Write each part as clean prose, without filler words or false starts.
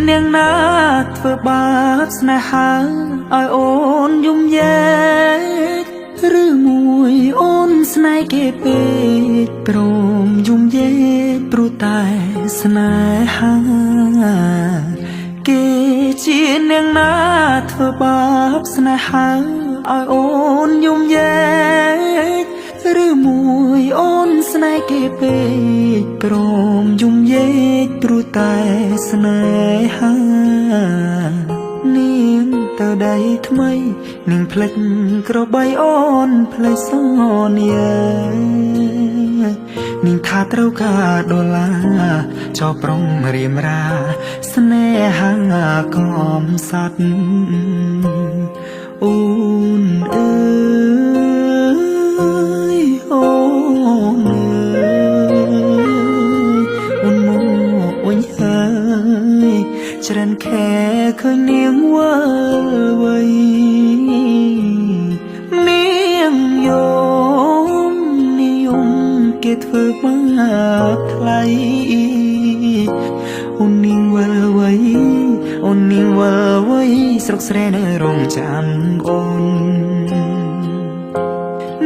នាងណាធ្វើបាបស្នេហាឲ្យអូនយំយែកឬមួយអូនស្នេហ៍គេពេកព្រមយំយែកព្រោះតែស្នេហាគេជានាងណាធ្វើបាបស្នេហាឲ្យអូនយំយែកឬមួយអូនស្នេហ៍គេពេកព្រមយំយែកព្រោះតែស្នេហានាងទៅដៃថ្មីនាងភ្លេចក្របីអូនភ្លេចសន្យានាងថាត្រូវការដុល្លារចោលប្រុងរៀមរាស្នេហាកំសត់អូនអើយអូនអើយអូនមកវិញហើយច្រើនខែឃើញនាងវើវៃនាងនិយមគេធ្វើបាបថ្លៃអូននាងវើវៃអូននាងវើវៃស្រុកស្រែនៅរងចាំអូន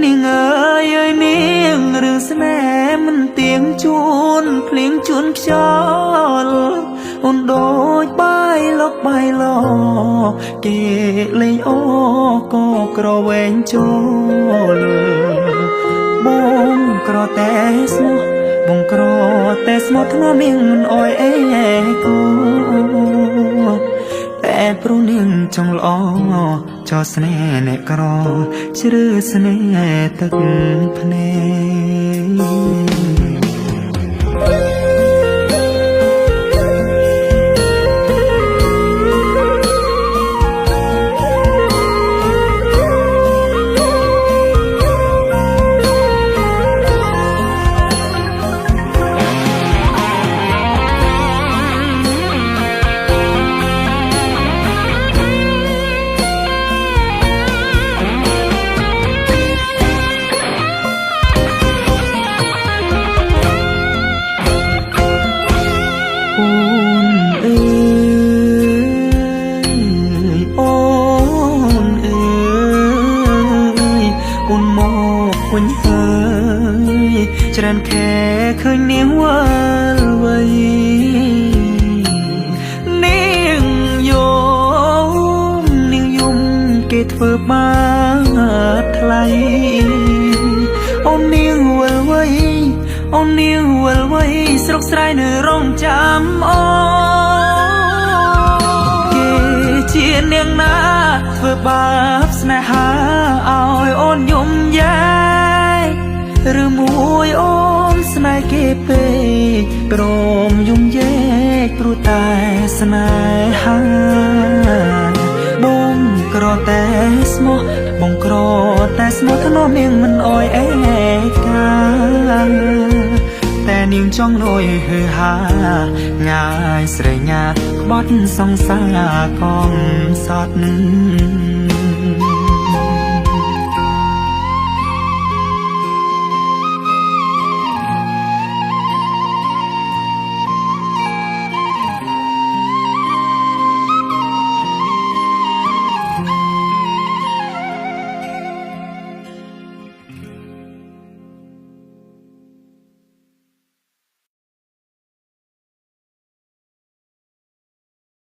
នាងអើយនាងរឿងស្នេហ៍មិនទៀងជួនភ្លៀងជួនខ្យល់អូនដូចបាយលុកបាយឡគេលេងអូក៏ក្រវែងចូលបងក្រតែស្មោះបងក្រតែស្មោះធ្ងន់នាងមិនអោយអេគូតែព្រោះនាងចង់ល្អចោលស្នេហ៍អ្នកក្រជ្រើស្នេហ៍ទឹកភ្នែកវិញហើយច្រើនខែឃើញនាងវល់វៃនាងយំគេធ្វើបាបថ្លៃអូននាងវល់វៃអូននាងវល់វៃស្រុកស្រែនៅរងចាំអូគេជានាងណាធ្វើបាបស្នេហាឲ្យអូនយំយែឬមួយអូនស្នេហ៍គេពេកព្រមយំយែកព្រោះតែស្នេហាបងក្រតែស្មោះបងក្រតែស្មោះធ្នមនាងមិនអោយអេកាតែនាងចង់លួយហឺហាងាយស្រែកញាក្បត់សង្សារកំសត់